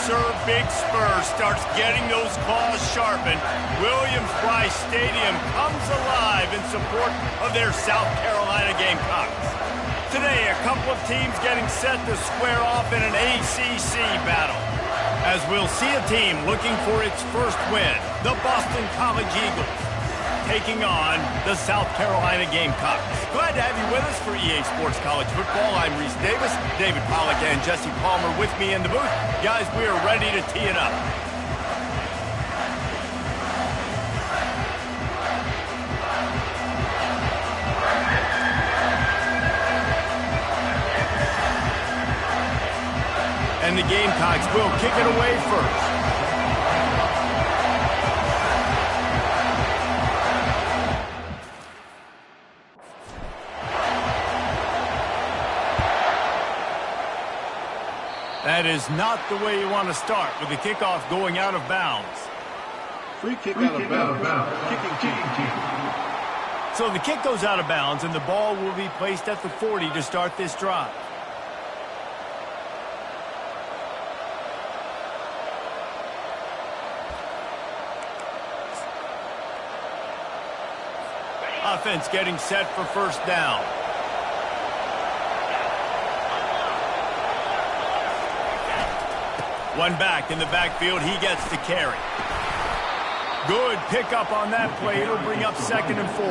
serve big spurs starts getting those claws sharpened, Williams-Brice Stadium comes alive in support of their South Carolina Gamecocks. Today, a couple of teams getting set to square off in an ACC battle, as we'll see a team looking for its first win, the Boston College Eagles, taking on the South Carolina Gamecocks. Glad to have you with us for EA Sports College Football. I'm Reese Davis, David Pollack and Jesse Palmer with me in the booth. Guys, we are ready to tee it up. And the Gamecocks will kick it away first. That is not the way you want to start with the kickoff going out of bounds. Free kick out of bounds. Kicking team. So the kick goes out of bounds and the ball will be placed at the 40 to start this drive. Offense getting set for first down. One back in the backfield, he gets to carry. Good pickup on that play. It'll bring up 2nd and 4.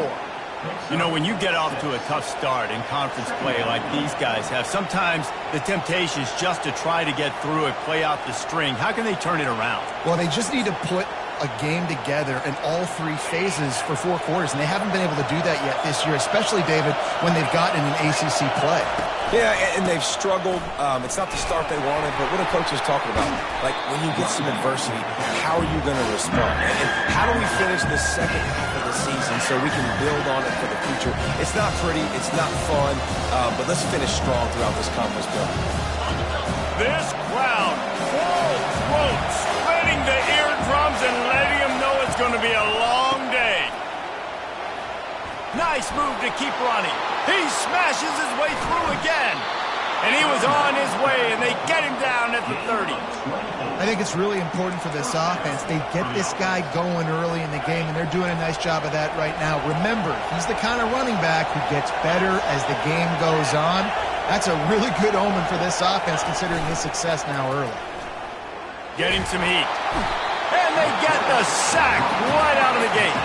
You know, when you get off to a tough start in conference play like these guys have, sometimes the temptation is just to try to get through it, play out the string. How can they turn it around? Well, they just need to put a game together in all 3 phases for 4 quarters, and they haven't been able to do that yet this year, especially, David, when they've gotten an ACC play. Yeah, and they've struggled. It's not the start they wanted, but what a coach is talking about. Like, when you get some adversity, how are you going to respond? And how do we finish this second half of the season so we can build on it for the future? It's not pretty, it's not fun, but let's finish strong throughout this conference play. This crowd, full throat, spreading the eardrums and letting them know it's going to be a long day. Nice move to keep running. He smashes his way through again. And he was on his way, and they get him down at the 30. I think it's really important for this offense. They get this guy going early in the game, and they're doing a nice job of that right now. Remember, he's the kind of running back who gets better as the game goes on. That's a really good omen for this offense, considering his success now early. Getting some heat. And they get the sack right out of the gate.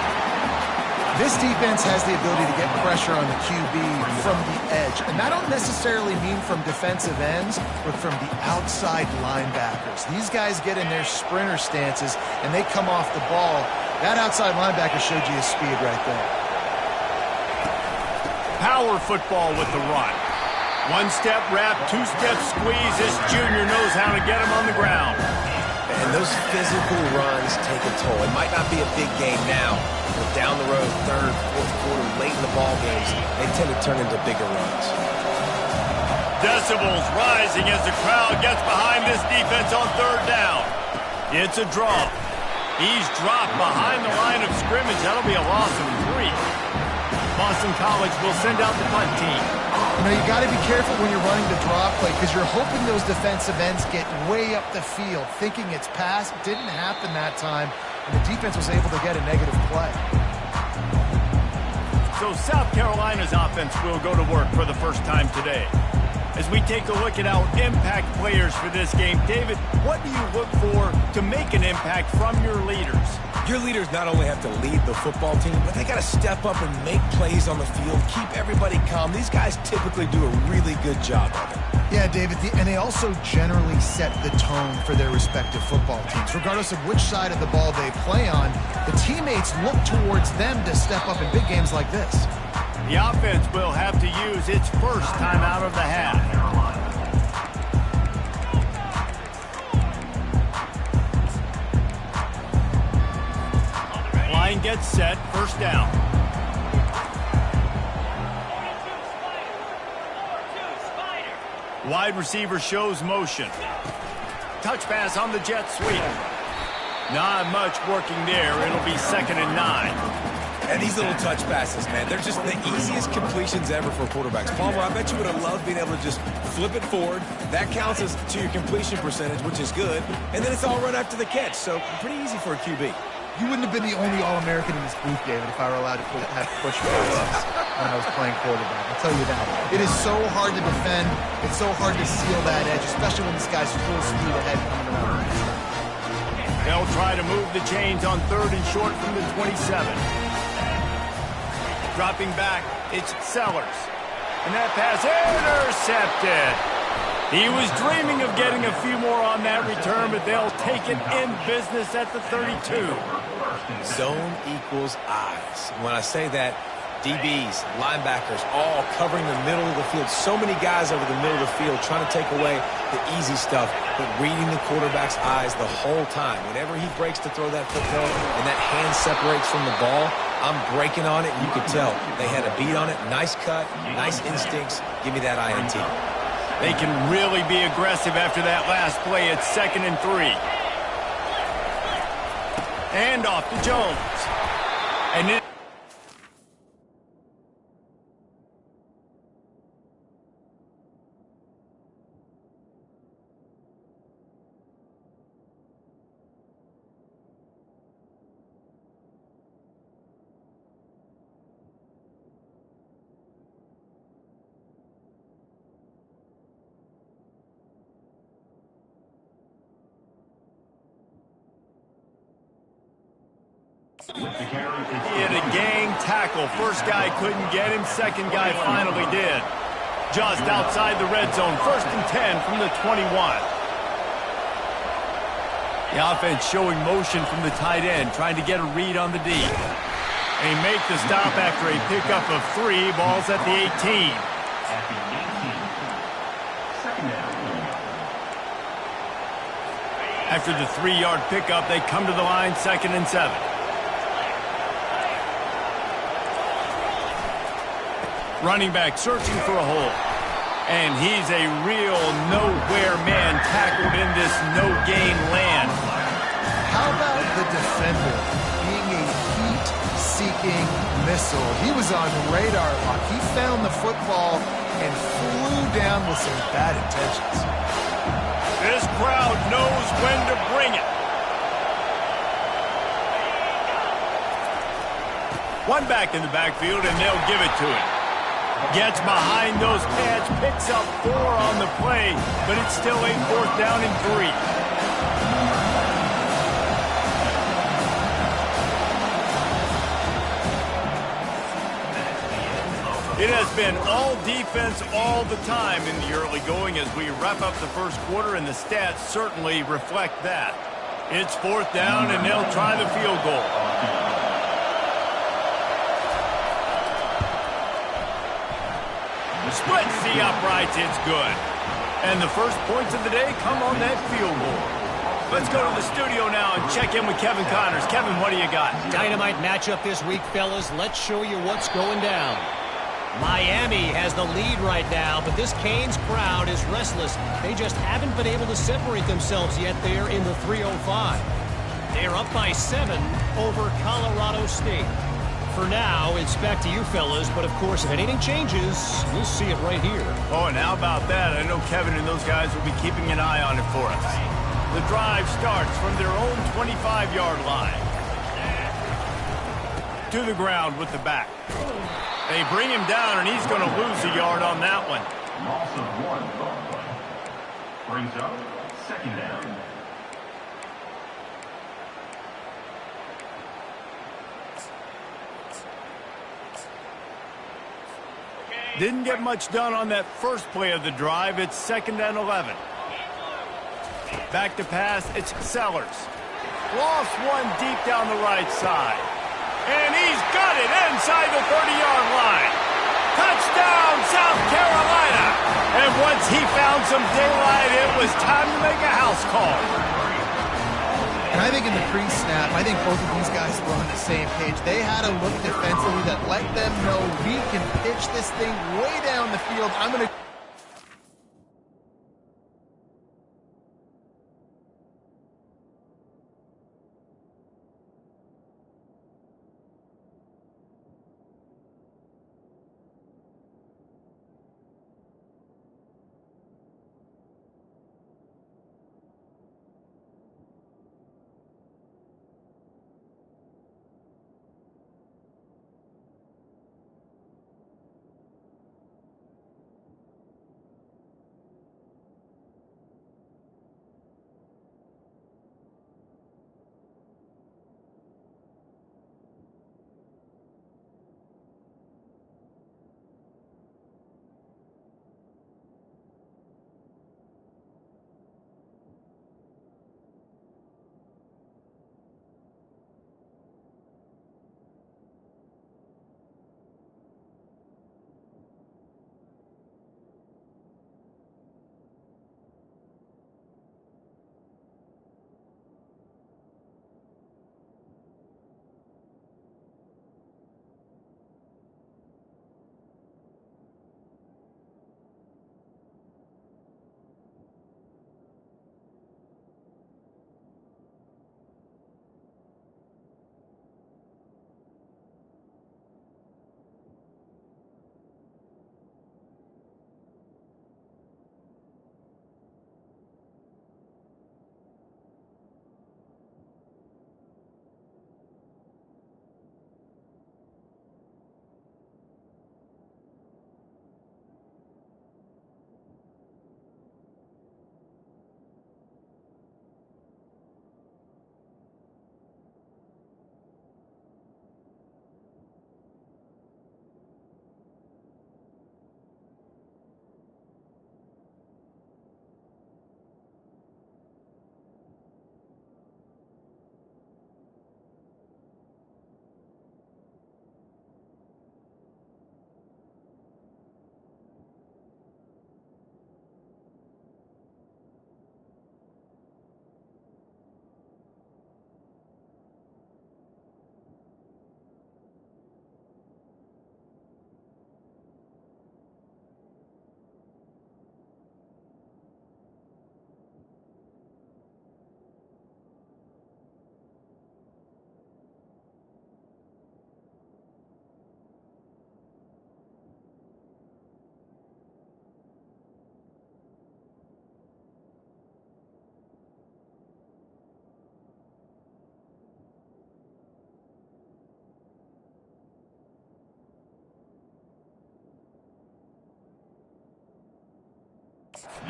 This defense has the ability to get pressure on the QB from the edge. And I don't necessarily mean from defensive ends, but from the outside linebackers. These guys get in their sprinter stances, and they come off the ball. That outside linebacker showed you his speed right there. Power football with the run. One-step wrap, two-step squeeze. This junior knows how to get him on the ground. And those physical runs take a toll. It might not be a big game now, but down the road, 3rd, 4th quarter, late in the ball games, they tend to turn into bigger runs. Decibels rising as the crowd gets behind this defense on 3rd down. It's a draw. He's dropped behind the line of scrimmage. That'll be a loss of 3. Boston College will send out the punt team. You know, you got to be careful when you're running the draw play because you're hoping those defensive ends get way up the field, thinking it's pass. Didn't happen that time, and the defense was able to get a negative play. So South Carolina's offense will go to work for the first time today. As we take a look at our impact players for this game, David, what do you look for to make an impact from your leaders? Your leaders not only have to lead the football team, but they got to step up and make plays on the field, keep everybody calm. These guys typically do a really good job of it. Yeah, David, and they also generally set the tone for their respective football teams. Regardless of which side of the ball they play on, the teammates look towards them to step up in big games like this. The offense will have to use its first time out of the half. Line gets set, first down. Wide receiver shows motion. Touch pass on the jet sweep. Not much working there. It'll be 2nd and 9. And these little touch passes, man, they're just the easiest completions ever for quarterbacks. Palmer, I bet you would have loved being able to just flip it forward. That counts as to your completion percentage, which is good. And then it's all run after the catch, so pretty easy for a QB. You wouldn't have been the only All-American in this booth, David, if I were allowed to have push passes when I was playing quarterback. I'll tell you that. It is so hard to defend. It's so hard to seal that edge, especially when this guy's full speed ahead coming around. They'll try to move the chains on 3rd and short from the 27. Dropping back, it's Sellers. And that pass intercepted. He was dreaming of getting a few more on that return, but they'll take it in business at the 32. Zone equals eyes. When I say that, DBs, linebackers, all covering the middle of the field. So many guys over the middle of the field trying to take away the easy stuff, but reading the quarterback's eyes the whole time. Whenever he breaks to throw that football and that hand separates from the ball, I'm breaking on it, and you could tell they had a beat on it. Nice cut, nice instincts. Give me that INT. They can really be aggressive after that last play. It's 2nd and 3. And off to Jones. And it He had a gang tackle. First guy couldn't get him. Second guy finally did. Just outside the red zone. 1st and 10 from the 21. The offense showing motion from the tight end, trying to get a read on the D. They make the stop after a pickup of 3. Ball's at the 18. After the 3-yard pickup, they come to the line, 2nd and 7. Running back searching for a hole. And he's a real nowhere man tackled in this no-gain land. How about the defender being a heat-seeking missile? He was on radar lock. He found the football and flew down with some bad intentions. This crowd knows when to bring it. One back in the backfield, and they'll give it to him. Gets behind those pads, picks up 4 on the play, but it's still a 4th down and 3. It has been all defense all the time in the early going as we wrap up the first quarter, and the stats certainly reflect that. It's 4th down, and they'll try the field goal. Splits the uprights, it's good. And the first points of the day come on that field goal. Let's go to the studio now and check in with Kevin Connors. Kevin, what do you got? Dynamite matchup this week, fellas. Let's show you what's going down. Miami has the lead right now, but this Canes crowd is restless. They just haven't been able to separate themselves yet there in the 305. They're up by 7 over Colorado State. For now, it's back to you fellas, but of course, if anything changes, you'll see it right here. Oh, and how about that? I know Kevin and those guys will be keeping an eye on it for us. The drive starts from their own 25-yard line. To the ground with the back. They bring him down, and he's going to lose a yard on that one. Loss of 1. Brings up 2nd down. Didn't get much done on that first play of the drive. It's 2nd and 11. Back to pass, it's Sellers. Lost one deep down the right side. And he's got it inside the 30-yard line. Touchdown, South Carolina. And once he found some daylight, it was time to make a house call. And I think in the pre-snap, I think both of these guys were on the same page. They had a look defensively that let them know we can pitch this thing way down the field. I'm going to...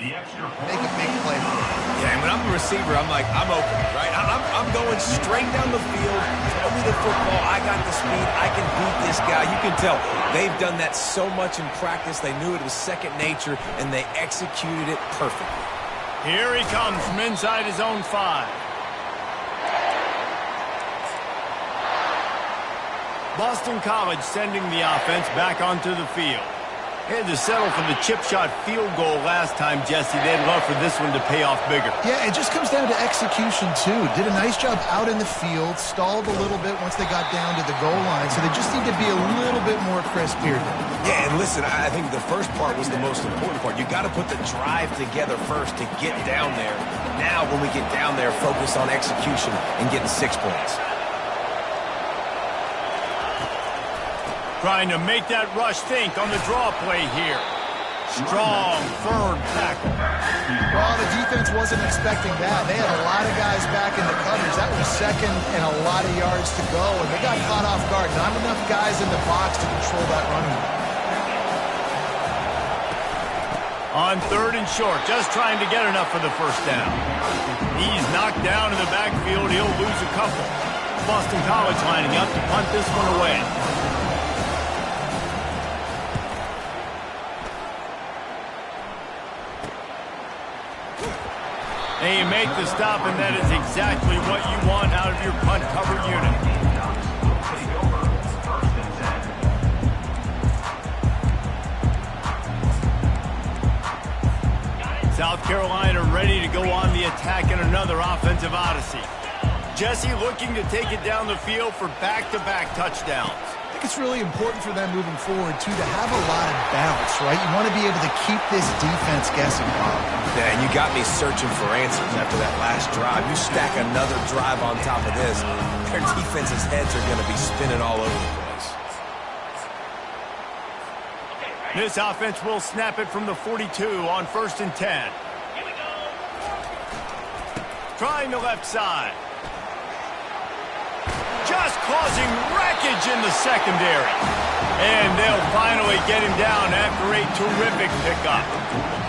The extra Make a big play. Yeah, and when I'm the receiver, I'm like, I'm open, right? I'm going straight down the field. Throw me the football. I got the speed. I can beat this guy. You can tell they've done that so much in practice. They knew it was second nature, and they executed it perfectly. Here he comes from inside his own 5. Boston College sending the offense back onto the field. They had to settle for the chip shot field goal last time, Jesse. They'd love for this one to pay off bigger. Yeah, it just comes down to execution, too. Did a nice job out in the field, stalled a little bit once they got down to the goal line, so they just need to be a little bit more crisp here. Yeah, and listen, I think the first part was the most important part. You got to put the drive together first to get down there. Now, when we get down there, focus on execution and getting 6 points. Trying to make that rush think on the draw play here. Strong, firm tackle. Well, the defense wasn't expecting that. They had a lot of guys back in the covers. That was second and a lot of yards to go, and they got caught off guard. Not enough guys in the box to control that running. On 3rd and short, just trying to get enough for the first down. He's knocked down in the backfield. He'll lose a couple. Boston College lining up to punt this one away. And you make the stop, and that is exactly what you want out of your punt cover unit. South Carolina ready to go on the attack in another offensive odyssey. Jesse looking to take it down the field for back-to-back touchdowns. I think it's really important for them moving forward, too, to have a lot of bounce, right? You want to be able to keep this defense guessing, Bob. Yeah, and you got me searching for answers after that last drive. You stack another drive on top of this, their defense's heads are going to be spinning all over the place. This offense will snap it from the 42 on 1st and 10. Trying the left side. Just causing wreckage in the secondary. And they'll finally get him down after a terrific pickup.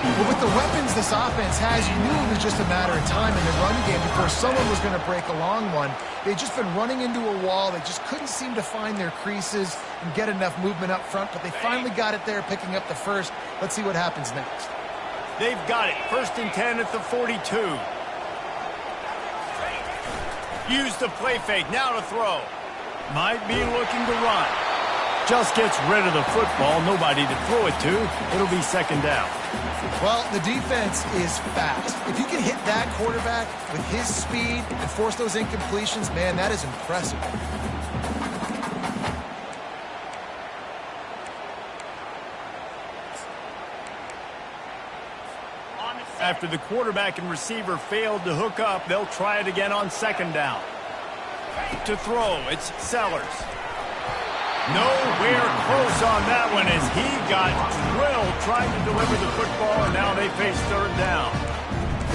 Well, with the weapons this offense has, you knew it was just a matter of time in the run game before someone was going to break a long one. They'd just been running into a wall. They just couldn't seem to find their creases and get enough movement up front, but they finally got it there, picking up the first. Let's see what happens next. They've got it. 1st and 10 at the 42. Use the play fake. Now to throw. Might be looking to run. Just gets rid of the football. Nobody to throw it to. It'll be 2nd down. Well, the defense is fast. If you can hit that quarterback with his speed and force those incompletions, man, that is impressive. After the quarterback and receiver failed to hook up, they'll try it again on 2nd down. To throw, it's Sellers. Nowhere close on that one as he got drilled trying to deliver the football, and now they face 3rd down.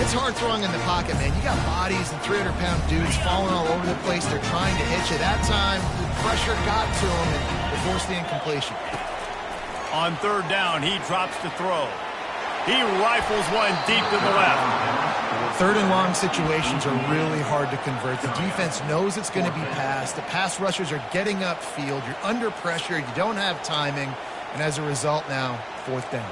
It's hard throwing in the pocket, man. You got bodies and 300-pound dudes falling all over the place. They're trying to hit you. That time, the pressure got to him and they forced the incompletion. On 3rd down, he drops to throw. He rifles one deep to the left. 3rd and long situations are really hard to convert. The defense knows it's going to be passed. The pass rushers are getting upfield. You're under pressure. You don't have timing. And as a result now, 4th down.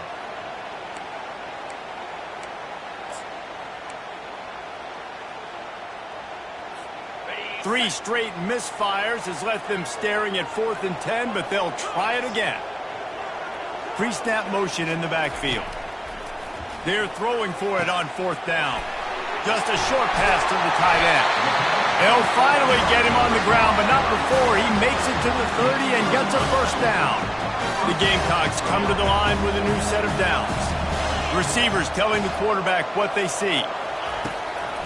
Three straight misfires has left them staring at 4th and 10, but they'll try it again. Pre-snap motion in the backfield. They're throwing for it on 4th down. Just a short pass to the tight end. They'll finally get him on the ground, but not before he makes it to the 30 and gets a 1st down. The Gamecocks come to the line with a new set of downs. Receivers telling the quarterback what they see.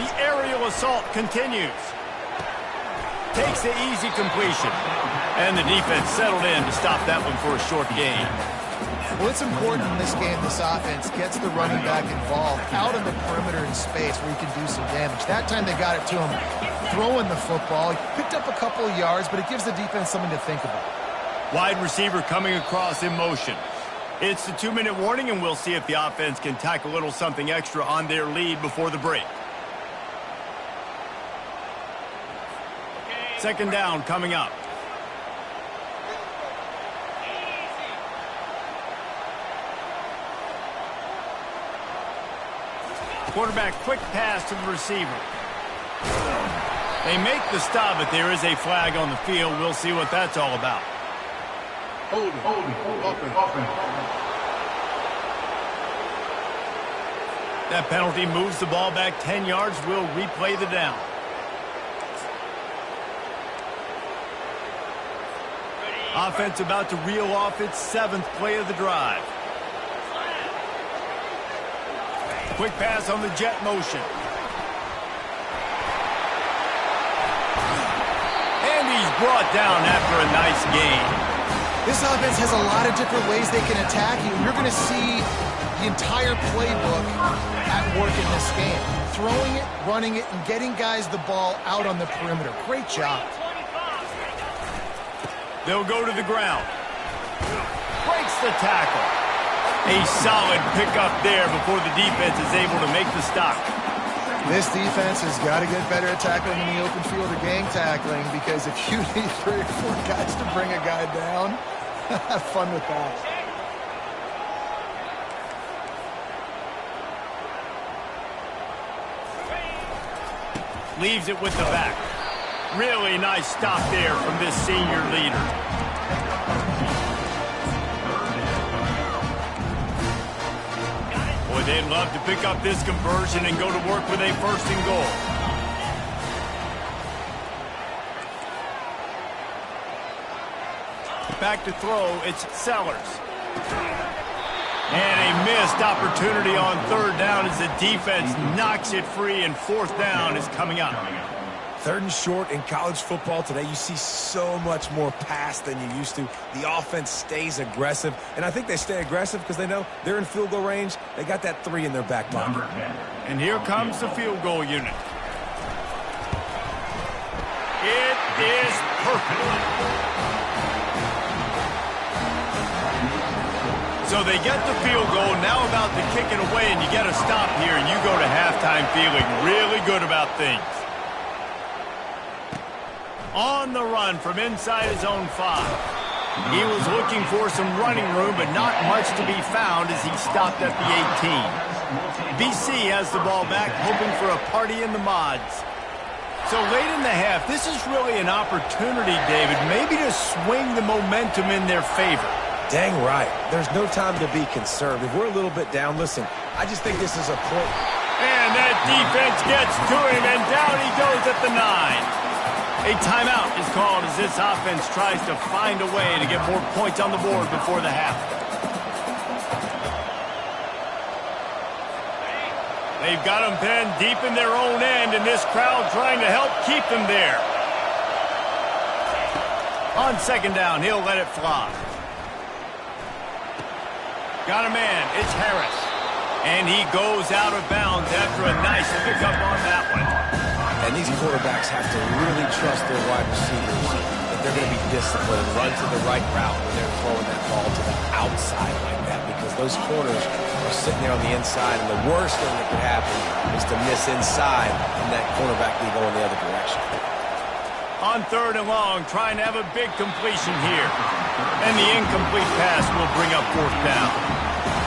The aerial assault continues. Takes the easy completion. And the defense settled in to stop that one for a short gain. Well, it's important in this game this offense gets the running back involved out on the perimeter in space where he can do some damage. That time they got it to him throwing the football. He picked up a couple of yards, but it gives the defense something to think about. Wide receiver coming across in motion. It's the 2-minute warning, and we'll see if the offense can tack a little something extra on their lead before the break. Second down coming up. Quarterback quick pass to the receiver. They make the stop, but there is a flag on the field. We'll see what that's all about. Holding, offense. That penalty moves the ball back 10 yards. We'll replay the down. Offense about to reel off its 7th play of the drive. Quick pass on the jet motion. And he's brought down after a nice gain. This offense has a lot of different ways they can attack you. You're going to see the entire playbook at work in this game. Throwing it, running it, and getting guys the ball out on the perimeter. Great job. They'll go to the ground. Breaks the tackle. A solid pickup there before the defense is able to make the stop. This defense has got to get better at tackling in the open field or gang tackling, because if you need 3 or 4 guys to bring a guy down, have fun with that. Leaves it with the back. Really nice stop there from this senior leader. Boy, they'd love to pick up this conversion and go to work with a 1st and goal. Back to throw, it's Sellers. And a missed opportunity on 3rd down as the defense knocks it free, and 4th down is coming up. 3rd and short in college football today, you see so much more pass than you used to. The offense stays aggressive, and I think they stay aggressive because they know they're in field goal range. They got that 3 in their back pocket. And here comes the field goal unit. It is perfect. So they get the field goal, now about to kick it away, and you get a stop here, and you go to halftime feeling really good about things. On the run from inside his own 5. He was looking for some running room, but not much to be found as he stopped at the 18. BC has the ball back, hoping for a party in the mods. So late in the half, this is really an opportunity, David, maybe to swing the momentum in their favor. Dang right. There's no time to be concerned. If we're a little bit down, listen, I just think this is a point. And that defense gets to him, and down he goes at the 9. A timeout is called as this offense tries to find a way to get more points on the board before the half. They've got them pinned deep in their own end, and this crowd trying to help keep them there. On 2nd down, he'll let it fly. Got a man, it's Harris. And he goes out of bounds after a nice pickup on that one. And these quarterbacks have to really trust their wide receivers that they're going to be disciplined and run to the right route when they're throwing that ball to the outside like that, because those corners are sitting there on the inside, and the worst thing that could happen is to miss inside and that cornerback be going the other direction. On 3rd and long, trying to have a big completion here. And the incomplete pass will bring up 4th down.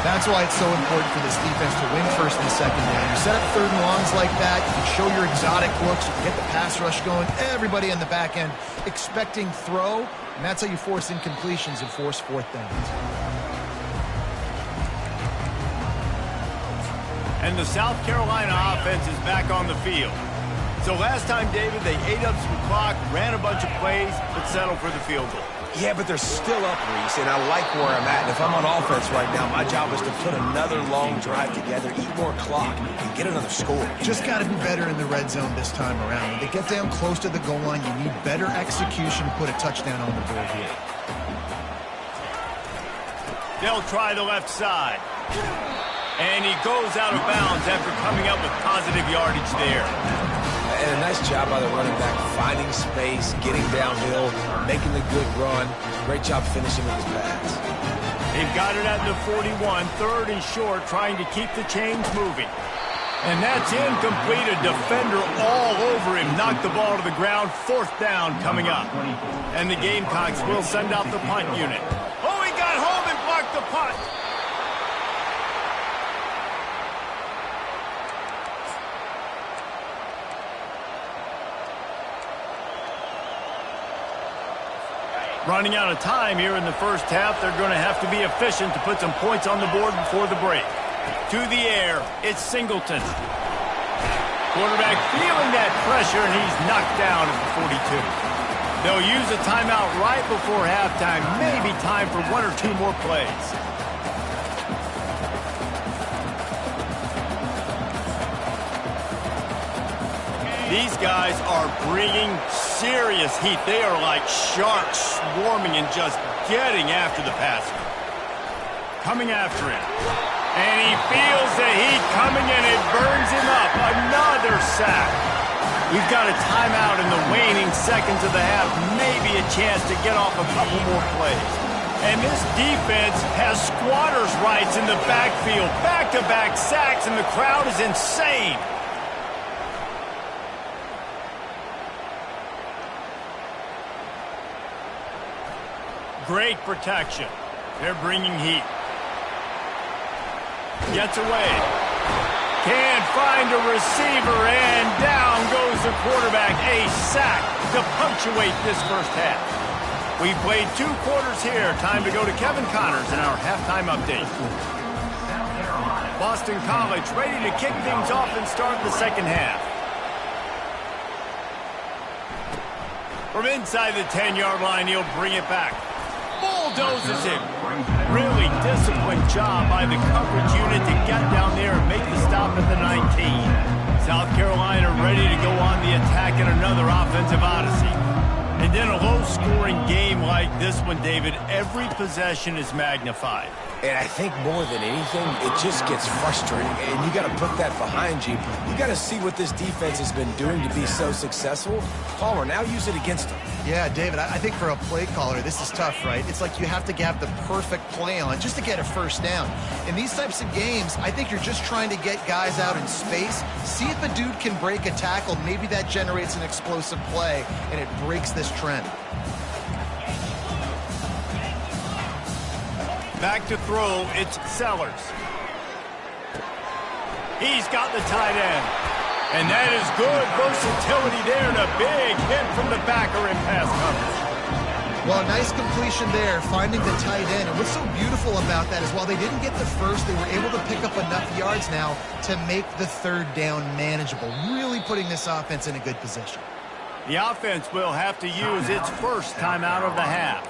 That's why it's so important for this defense to win 1st and 2nd down. You set up 3rd and longs like that, you can show your exotic looks, you can get the pass rush going, everybody on the back end expecting throw, and that's how you force incompletions and force 4th downs. And the South Carolina offense is back on the field. So last time, David, they ate up some clock, ran a bunch of plays, but settled for the field goal. Yeah, but they're still up, Reese, and I like where I'm at. And if I'm on offense right now, my job is to put another long drive together, eat more clock, and get another score. Just got to be better in the red zone this time around. When they get down close to the goal line, you need better execution to put a touchdown on the board here. They'll try the left side. And he goes out of bounds after coming up with positive yardage there. And a nice job by the running back, finding space, getting downhill, making the good run. Great job finishing with his pass. They've got it at the 41, 3rd and short, trying to keep the chains moving. And that's incomplete. A defender all over him. Knocked the ball to the ground. 4th down coming up. And the Gamecocks will send out the punt unit. Oh, he got home and blocked the punt. Running out of time here in the first half. They're going to have to be efficient to put some points on the board before the break. To the air, it's Singleton. Quarterback feeling that pressure, and he's knocked down at the 42. They'll use a timeout right before halftime. Maybe time for 1 or 2 more plays. These guys are bringing serious heat. They are like sharks swarming and just getting after the passer. Coming after him. And he feels the heat coming and it burns him up. Another sack. We've got a timeout in the waning seconds of the half. Maybe a chance to get off a couple more plays. And this defense has squatters' rights in the backfield. Back-to-back sacks, and the crowd is insane. Great protection. They're bringing heat. Gets away. Can't find a receiver, and down goes the quarterback. A sack to punctuate this first half. We've played 2 quarters here. Time to go to Kevin Connors in our halftime update. Boston College ready to kick things off and start the second half. From inside the 10-yard line, he'll bring it back. Bulldozes him. Really disciplined job by the coverage unit to get down there and make the stop at the 19. South Carolina ready to go on the attack in another offensive odyssey. And in a low-scoring game like this one, David, every possession is magnified. And I think more than anything, it just gets frustrating. And you got to put that behind you. You got to see what this defense has been doing to be so successful. Palmer, now use it against them. Yeah, David, I think for a play caller, this is tough, right? It's like you have to have the perfect play on just to get a first down. In these types of games, I think you're just trying to get guys out in space, see if a dude can break a tackle. Maybe that generates an explosive play, and it breaks this trend. Back to throw, it's Sellers. He's got the tight end. And that is good versatility there, and a big hit from the backer in pass coverage. Well, a nice completion there, finding the tight end. And what's so beautiful about that is while they didn't get the first, they were able to pick up enough yards now to make the 3rd down manageable, really putting this offense in a good position. The offense will have to use its first timeout of the half.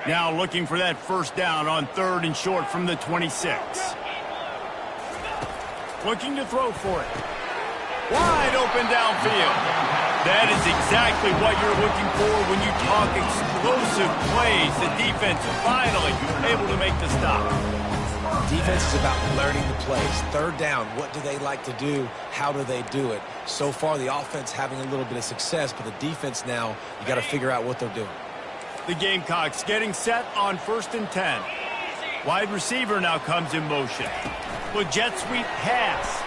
Now looking for that first down on 3rd and short from the 26. Looking to throw for it. Wide open downfield. That is exactly what you're looking for when you talk explosive plays. The defense finally able to make the stop. Defense is about learning the plays. 3rd down, what do they like to do? How do they do it? So far, the offense having a little bit of success, but the defense now, you got to figure out what they're doing. The Gamecocks getting set on 1st and 10. Wide receiver now comes in motion. With jet sweep pass.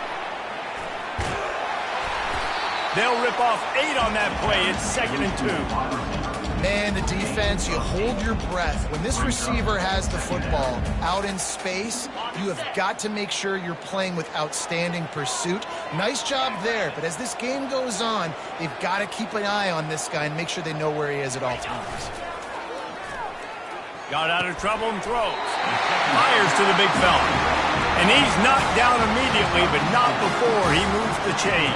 They'll rip off 8 on that play. It's 2nd and 2. Man, the defense, you hold your breath. When this receiver has the football out in space, you have got to make sure you're playing with outstanding pursuit. Nice job there, but as this game goes on, they've got to keep an eye on this guy and make sure they know where he is at all times. Got out of trouble and throws. Fires to the big fella. And he's knocked down immediately, but not before he moves the chain.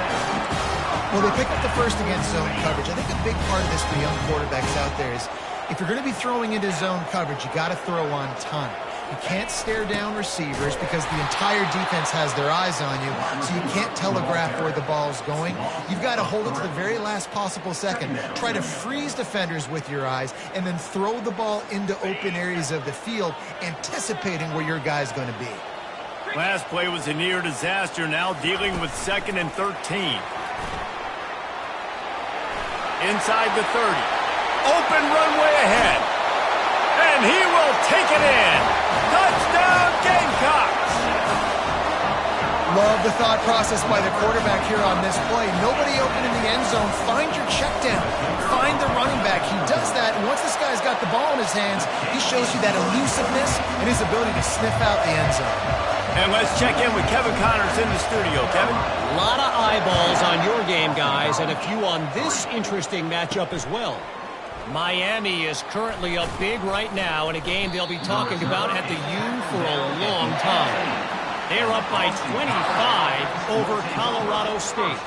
Well, they pick up the first against zone coverage. I think a big part of this for young quarterbacks out there is if you're going to be throwing into zone coverage, you got to throw on time. You can't stare down receivers because the entire defense has their eyes on you, so you can't telegraph where the ball's going. You've got to hold it to the very last possible second. Try to freeze defenders with your eyes and then throw the ball into open areas of the field, anticipating where your guy's going to be. Last play was a near disaster, now dealing with 2nd and 13. Inside the 30. open runway ahead. And he will take it in. Touchdown, Gamecocks! Love the thought process by the quarterback here on this play. Nobody open in the end zone. Find your check down. Find the running back. He does that, and once this guy's got the ball in his hands, he shows you that elusiveness and his ability to sniff out the end zone. And let's check in with Kevin Connors in the studio. Kevin? A lot of eyeballs on your game, guys, and a few on this interesting matchup as well. Miami is currently up big right now in a game they'll be talking about at the U for a long time. They're up by 25 over Colorado State.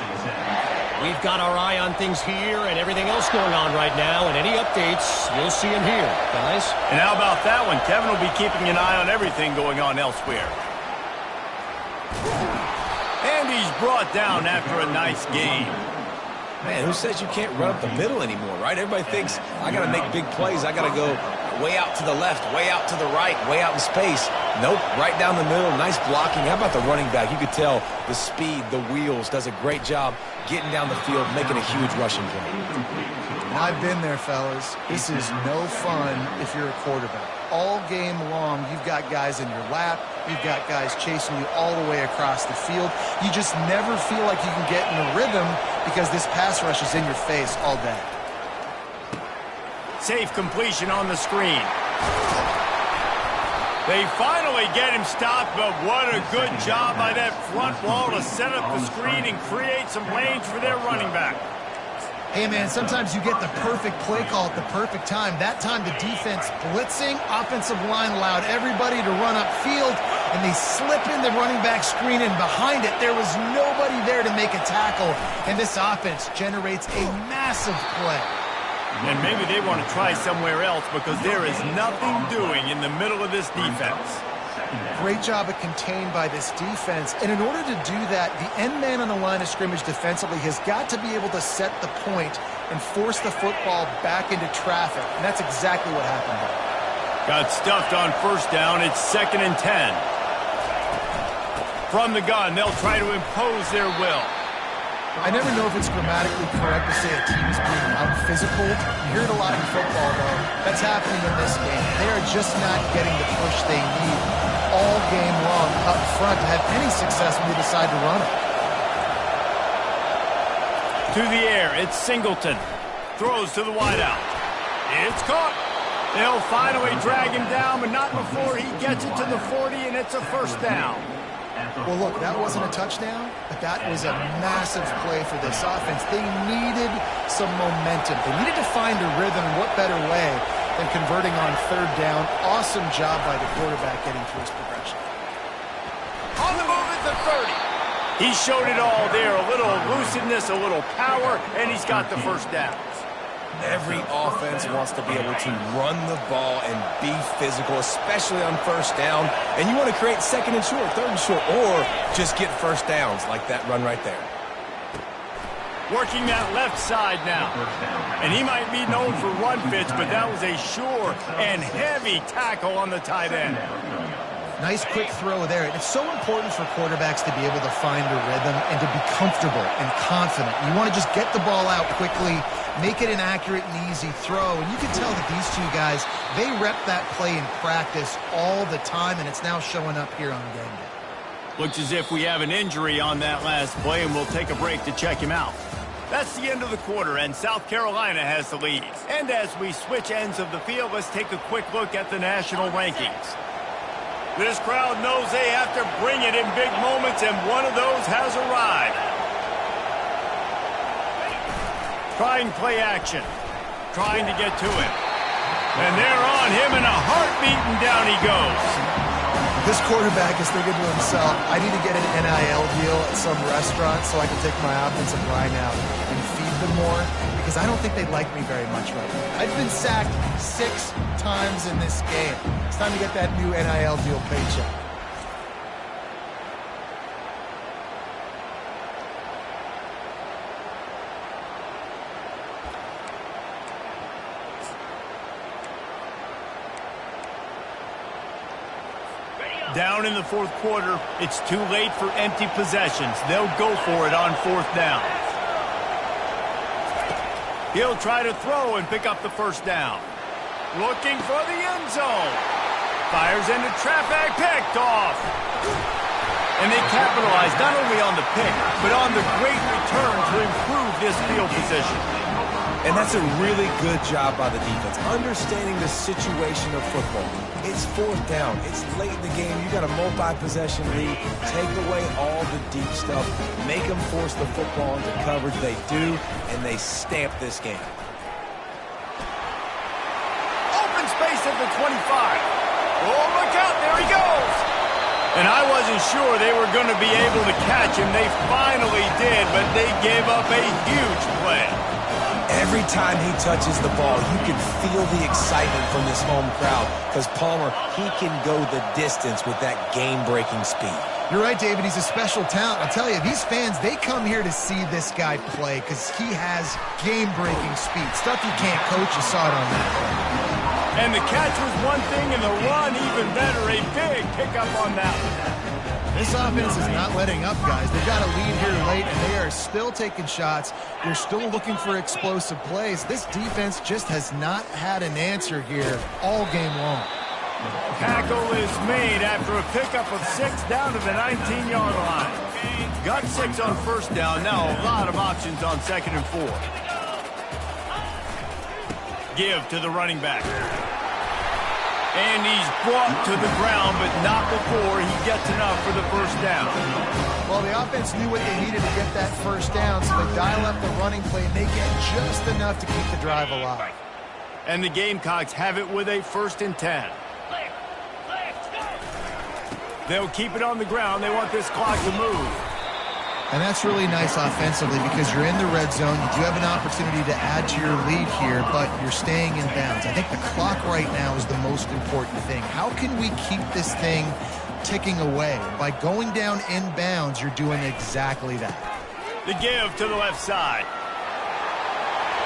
We've got our eye on things here and everything else going on right now, and any updates, you'll see them here, guys. And how about that one? Kevin will be keeping an eye on everything going on elsewhere. And he's brought down after a nice game. Man, who says you can't run up the middle anymore, right? Everybody thinks, I got to make big plays. I got to go way out to the left, way out to the right, way out in space. Nope, right down the middle, nice blocking. How about the running back? You could tell the speed, the wheels, does a great job getting down the field, making a huge rushing play. I've been there, fellas. This is no fun if you're a quarterback. All game long, you've got guys in your lap. You've got guys chasing you all the way across the field. You just never feel like you can get in a rhythm because this pass rush is in your face all day. Safe completion on the screen. They finally get him stopped, but what a good job by that front wall to set up the screen and create some lanes for their running back. Hey, man, sometimes you get the perfect play call at the perfect time. That time the defense blitzing, offensive line allowed everybody to run upfield, and they slip in the running back screen, and behind it there was nobody there to make a tackle, and this offense generates a massive play. And maybe they want to try somewhere else because there is nothing doing in the middle of this defense. Great job of contained by this defense. And in order to do that, the end man on the line of scrimmage defensively has got to be able to set the point and force the football back into traffic. And that's exactly what happened there. Got stuffed on first down. It's 2nd and 10. From the gun, they'll try to impose their will. I never know if it's grammatically correct to say a team's being out-physical. You hear it a lot in football, though. That's happening in this game. They are just not getting the push they need all game long up front to have any success when they decide to run it. To the air, it's Singleton. Throws to the wideout. It's caught. They'll finally drag him down, but not before he gets it to the 40, and it's a first down. Well, look, that wasn't a touchdown, but that was a massive play for this offense. They needed some momentum. They needed to find a rhythm, and what better way than converting on third down. Awesome job by the quarterback getting through his progression. On the move at the 30. He showed it all there, a little elusiveness, a little power, and he's got the first down. Every offense wants to be able to run the ball and be physical, especially on first down. And you want to create 2nd and short, 3rd and short, or just get first downs like that run right there. Working that left side now. And he might be known for run fits, but that was a sure and heavy tackle on the tight end. Nice quick throw there. And it's so important for quarterbacks to be able to find a rhythm and to be comfortable and confident. You want to just get the ball out quickly, make it an accurate and easy throw. And you can tell that these two guys, they rep that play in practice all the time, and it's now showing up here on game day. Looks as if we have an injury on that last play, and we'll take a break to check him out. That's the end of the quarter, and South Carolina has the lead. And as we switch ends of the field, let's take a quick look at the national rankings. This crowd knows they have to bring it in big moments, and one of those has arrived. Trying play action. Trying to get to him. And they're on him in a heartbeat, and down he goes. This quarterback is thinking to himself, I need to get an NIL deal at some restaurant so I can take my offensive line out and feed them more, because I don't think they like me very much right now. I've been sacked 6 times in this game. It's time to get that new NIL deal paycheck. Down in the 4th quarter, it's too late for empty possessions. They'll go for it on 4th down. He'll try to throw and pick up the first down. Looking for the end zone. Fires into traffic, picked off. And they capitalize not only on the pick, but on the great return to improve this field position. And that's a really good job by the defense, understanding the situation of football. It's fourth down. It's late in the game. You got a multi-possession lead. Take away all the deep stuff. Make them force the football into coverage. They do, and they stamp this game. Open space at the 25. Oh, look out. There he goes. And I wasn't sure they were going to be able to catch him. They finally did, but they gave up a huge play. Every time he touches the ball, you can feel the excitement from this home crowd because Palmer, he can go the distance with that game-breaking speed. You're right, David. He's a special talent. I'll tell you, these fans, they come here to see this guy play because he has game-breaking speed. Stuff you can't coach. You saw it on that play. And the catch was one thing, and the run even better. A big pickup on that one. This offense is not letting up, guys. They've got a lead here late, and they are still taking shots. They're still looking for explosive plays. This defense just has not had an answer here all game long. Tackle is made after a pickup of 6 down to the 19-yard line. Got 6 on first down. Now a lot of options on 2nd and 4. Give to the running back. And he's brought to the ground, but not before he gets enough for the first down. Well, the offense knew what they needed to get that first down, so they dial up the running play, and they get just enough to keep the drive alive. And the Gamecocks have it with a 1st and 10. They'll keep it on the ground. They want this clock to move. And that's really nice offensively because you're in the red zone. You do have an opportunity to add to your lead here, but you're staying in bounds. I think the clock right now is the most important thing. How can we keep this thing ticking away? By going down in bounds, you're doing exactly that. The give to the left side.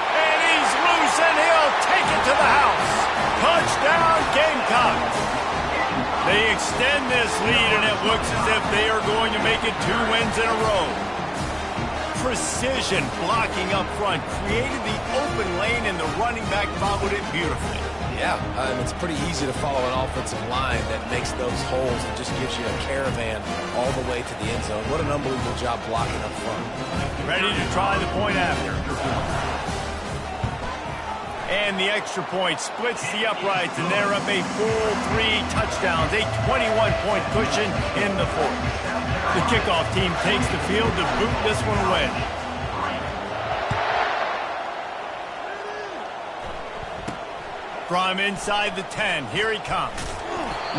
And he's loose, and he'll take it to the house. Touchdown, Gamecocks. They extend this lead, and it looks as if they are going to make it 2 wins in a row. Precision blocking up front created the open lane, and the running back followed it beautifully. Yeah, it's pretty easy to follow an offensive line that makes those holes and just gives you a caravan all the way to the end zone. What an unbelievable job blocking up front. Ready to try the point after. And the extra point splits the uprights, and they're up a full 3 touchdowns, a 21-point cushion in the 4th. The kickoff team takes the field to boot this one away. From inside the 10, here he comes.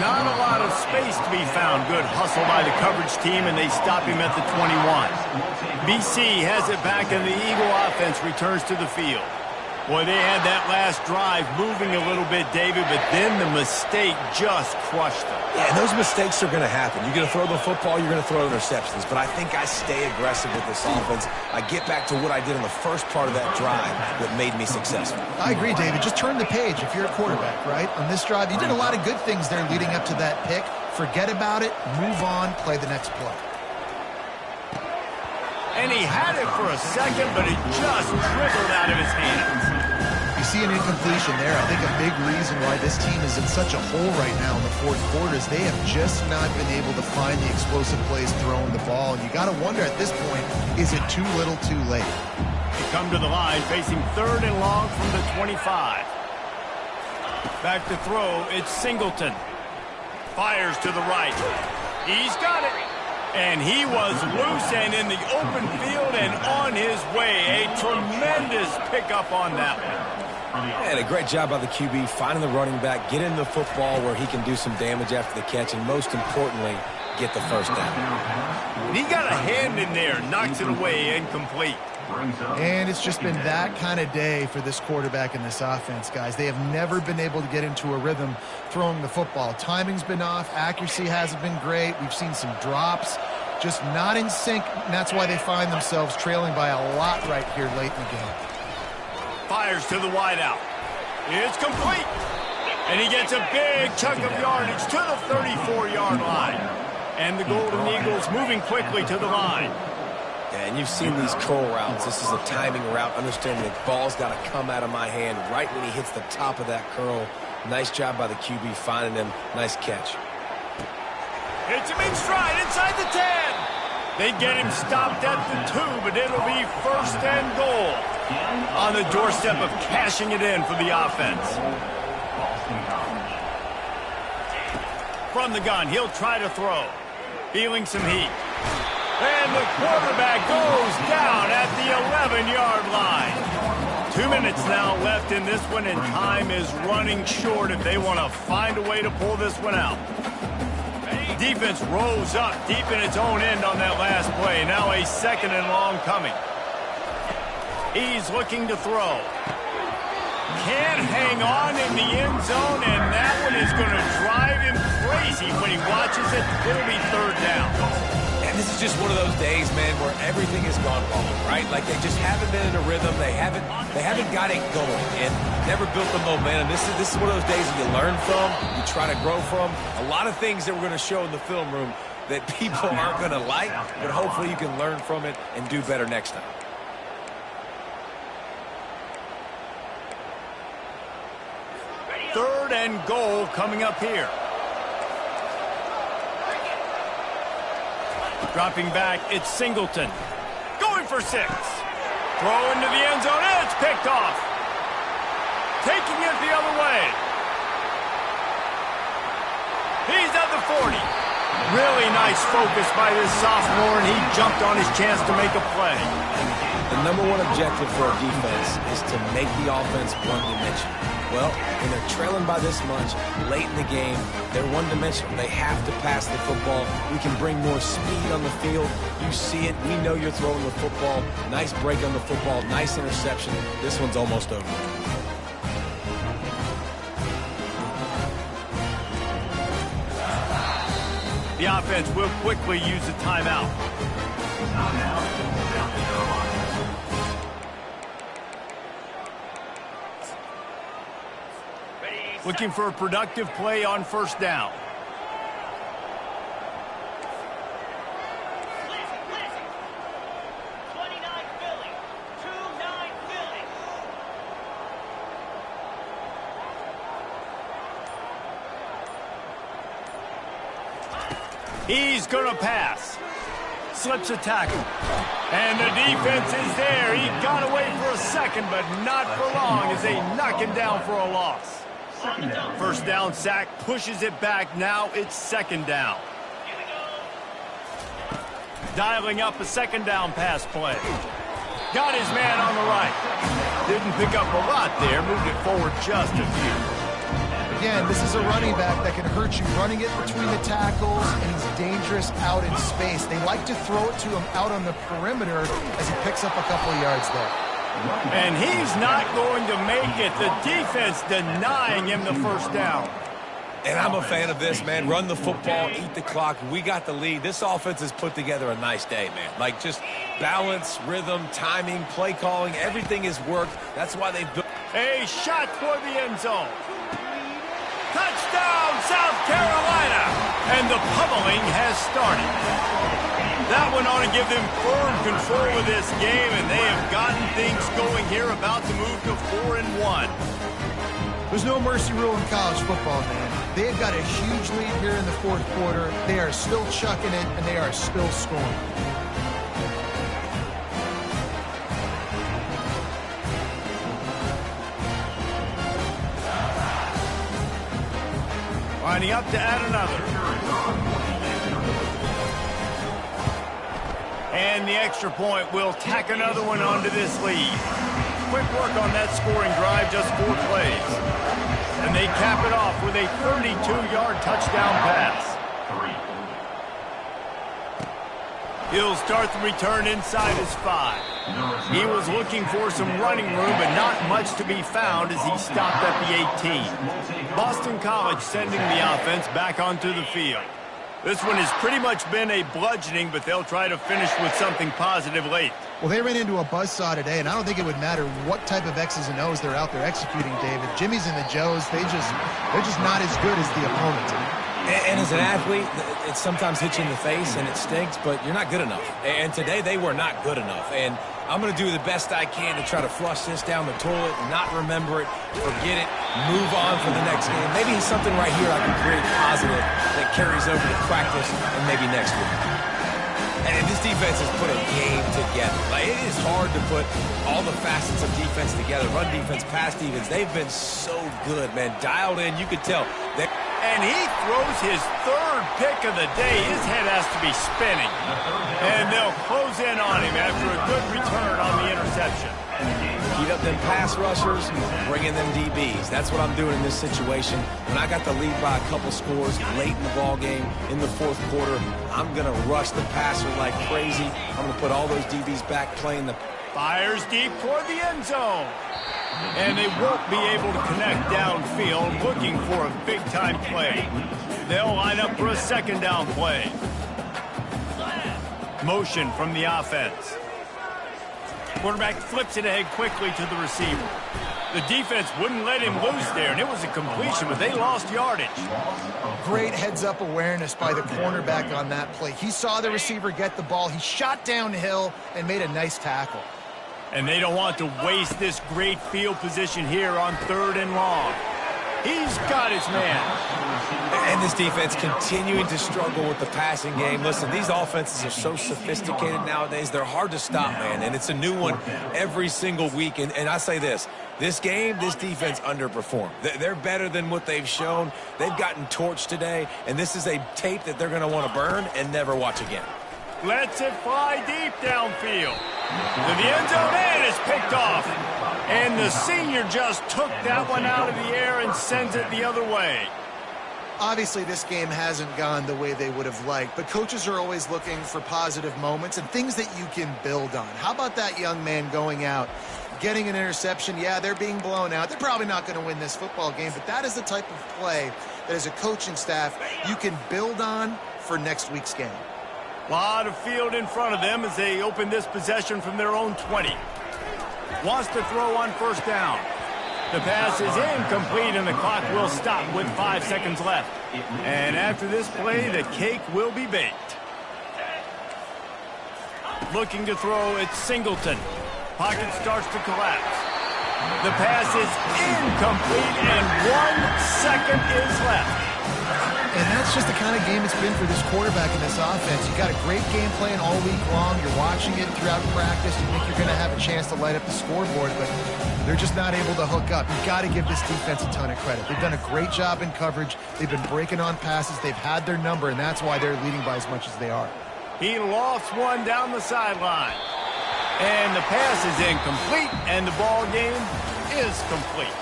Not a lot of space to be found. Good hustle by the coverage team, and they stop him at the 21. BC has it back, and the Eagle offense returns to the field. Boy, they had that last drive moving a little bit, David, but then the mistake just crushed them. Yeah, and those mistakes are going to happen. You're going to throw the football, you're going to throw interceptions. But I think I stay aggressive with this offense. I get back to what I did in the first part of that drive that made me successful. I agree, David. Just turn the page if you're a quarterback, right? On this drive, you did a lot of good things there leading up to that pick. Forget about it, move on, play the next play. And he had it for a second, but it just dribbled out of his hands. You see an incompletion there. I think a big reason why this team is in such a hole right now in the 4th quarter is they have just not been able to find the explosive plays throwing the ball. And you got to wonder at this point, is it too little too late? They come to the line facing 3rd and long from the 25. Back to throw, it's Singleton. Fires to the right. He's got it. And he was loose and in the open field and on his way. A tremendous pickup on that one. And a great job by the QB, finding the running back, getting the football where he can do some damage after the catch, and most importantly, get the first down. He got a hand in there, knocks it away, incomplete. And it's just been that kind of day for this quarterback and this offense, guys. They have never been able to get into a rhythm throwing the football. Timing's been off. Accuracy hasn't been great. We've seen some drops, just not in sync, and that's why they find themselves trailing by a lot right here late in the game. Fires to the wideout. It's complete. And he gets a big chunk of yardage to the 34-yard line. And the Golden Eagles moving quickly to the line. Yeah, and you've seen these curl routes. This is a timing route, understanding the ball's got to come out of my hand right when he hits the top of that curl. Nice job by the QB finding him. Nice catch. Hits him in stride inside the 10. They get him stopped at the 2, but it'll be 1st and goal. On the doorstep of cashing it in for the offense. From the gun, he'll try to throw. Feeling some heat. And the quarterback goes down at the 11-yard line. 2 minutes now left in this one, and time is running short if they want to find a way to pull this one out. Defense rolls up deep in its own end on that last play. Now a 2nd and long coming. He's looking to throw. Can't hang on in the end zone, and that one is going to drive him crazy when he watches it. It'll be 3rd down. And this is just one of those days, man, where everything has gone wrong, right? Like they just haven't been in a rhythm. They haven't got it going and never built the momentum. This is one of those days that you learn from, you try to grow from. A lot of things that we're going to show in the film room that people aren't going to like, but hopefully you can learn from it and do better next time. Third and goal coming up here. Dropping back, it's Singleton. Going for 6. Throw into the end zone, and it's picked off. Taking it the other way. He's at the 40. Really nice focus by this sophomore, and he jumped on his chance to make a play. The number one objective for a defense is to make the offense one-dimensional. Well, when they're trailing by this much, late in the game, they're one-dimensional. They have to pass the football. We can bring more speed on the field. You see it. We know you're throwing the football. Nice break on the football. Nice interception. This one's almost over. The offense will quickly use a timeout. Looking for a productive play on 1st down. He's going to pass. Slips a tackle. And the defense is there. He got away for a second, but not for long as they knock him down for a loss. 1st down sack, pushes it back. Now it's 2nd down. Dialing up a 2nd down pass play. Got his man on the right. Didn't pick up a lot there. Moved it forward just a few. Again, this is a running back that can hurt you running it between the tackles, and he's dangerous out in space. They like to throw it to him out on the perimeter as he picks up a couple of yards there. And he's not going to make it. The defense denying him the 1st down. And I'm a fan of this, man. Run the football, eat the clock. We got the lead. This offense has put together a nice day, man. Like just balance, rhythm, timing, play calling, everything has worked. That's why they've built. A shot toward the end zone. Touchdown, South Carolina. And the pummeling has started. That one ought to give them firm control of this game, and they have gotten things going here, about to move to 4-1. There's no mercy rule in college football, man. They've got a huge lead here in the 4th quarter. They are still chucking it, and they are still scoring. Lining up to add another. And the extra point will tack another one onto this lead. Quick work on that scoring drive, just 4 plays. And they cap it off with a 32-yard touchdown pass. He'll start the return inside his 5. He was looking for some running room, but not much to be found as he stopped at the 18. Boston College sending the offense back onto the field. This one has pretty much been a bludgeoning, but they'll try to finish with something positive late. Well, they ran into a buzzsaw today, and I don't think it would matter what type of X's and O's they're out there executing, David. Jimmy's and the Joes, they're just not as good as the opponent. And as an athlete, it sometimes hits you in the face and it stinks, but you're not good enough. And today they were not good enough. And I'm going to do the best I can to try to flush this down the toilet, not remember it, forget it, move on for the next game. Maybe something right here I can create positive that carries over to practice and maybe next week. And this defense has put a game together. Like, it is hard to put all the facets of defense together. Run defense, pass defense. They've been so good, man. Dialed in. You could tell. And he throws his third pick of the day. His head has to be spinning. And they'll close in on him after a good return on the interception. Heat up them pass rushers, bring in them DBs. That's what I'm doing in this situation. When I got the lead by a couple scores late in the ball game, in the fourth quarter, I'm going to rush the passer like crazy. I'm going to put all those DBs back playing the... Fires deep toward the end zone. And they won't be able to connect downfield, looking for a big-time play. They'll line up for a second down play. Motion from the offense. Quarterback flips it ahead quickly to the receiver. The defense wouldn't let him loose there, and it was a completion, but they lost yardage. Great heads-up awareness by the cornerback on that play. He saw the receiver get the ball. He shot downhill and made a nice tackle. And they don't want to waste this great field position here on 3rd and long. He's got his man. And this defense continuing to struggle with the passing game. Listen, these offenses are so sophisticated nowadays. They're hard to stop, man. And it's a new one every single week. And I say this game, this defense underperformed. They're better than what they've shown. They've gotten torched today. And this is a tape that they're going to want to burn and never watch again. Lets it fly deep downfield. To the end zone, and it's picked off. And the senior just took that one out of the air and sends it the other way. Obviously, this game hasn't gone the way they would have liked, but coaches are always looking for positive moments and things that you can build on. How about that young man going out, getting an interception? Yeah, they're being blown out. They're probably not going to win this football game, but that is the type of play that as a coaching staff you can build on for next week's game. A lot of field in front of them as they open this possession from their own 20. Wants to throw on first down. The pass is incomplete, and the clock will stop with 5 seconds left. And after this play, the cake will be baked. Looking to throw, it's Singleton. Pocket starts to collapse. The pass is incomplete, and 1 second is left. And that's just the kind of game it's been for this quarterback in this offense. You got a great game plan all week long. You're watching it throughout practice. You think you're going to have a chance to light up the scoreboard, but they're just not able to hook up. You've got to give this defense a ton of credit. They've done a great job in coverage. They've been breaking on passes. They've had their number, and that's why they're leading by as much as they are. He lost one down the sideline. And the pass is incomplete, and the ball game is complete.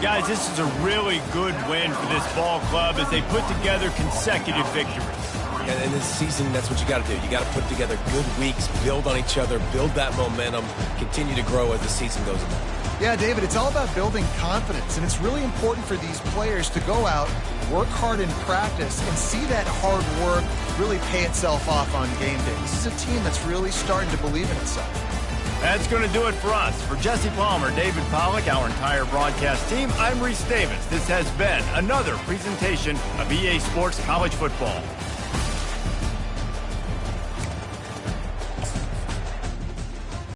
Guys, this is a really good win for this ball club as they put together consecutive victories. And in this season, that's what you got to do. You got to put together good weeks, build on each other, build that momentum, continue to grow as the season goes on. Yeah, David, it's all about building confidence, and it's really important for these players to go out, work hard in practice, and see that hard work really pay itself off on game day. This is a team that's really starting to believe in itself. That's going to do it for us. For Jesse Palmer, David Pollack, our entire broadcast team, I'm Reese Davis. This has been another presentation of EA Sports College Football.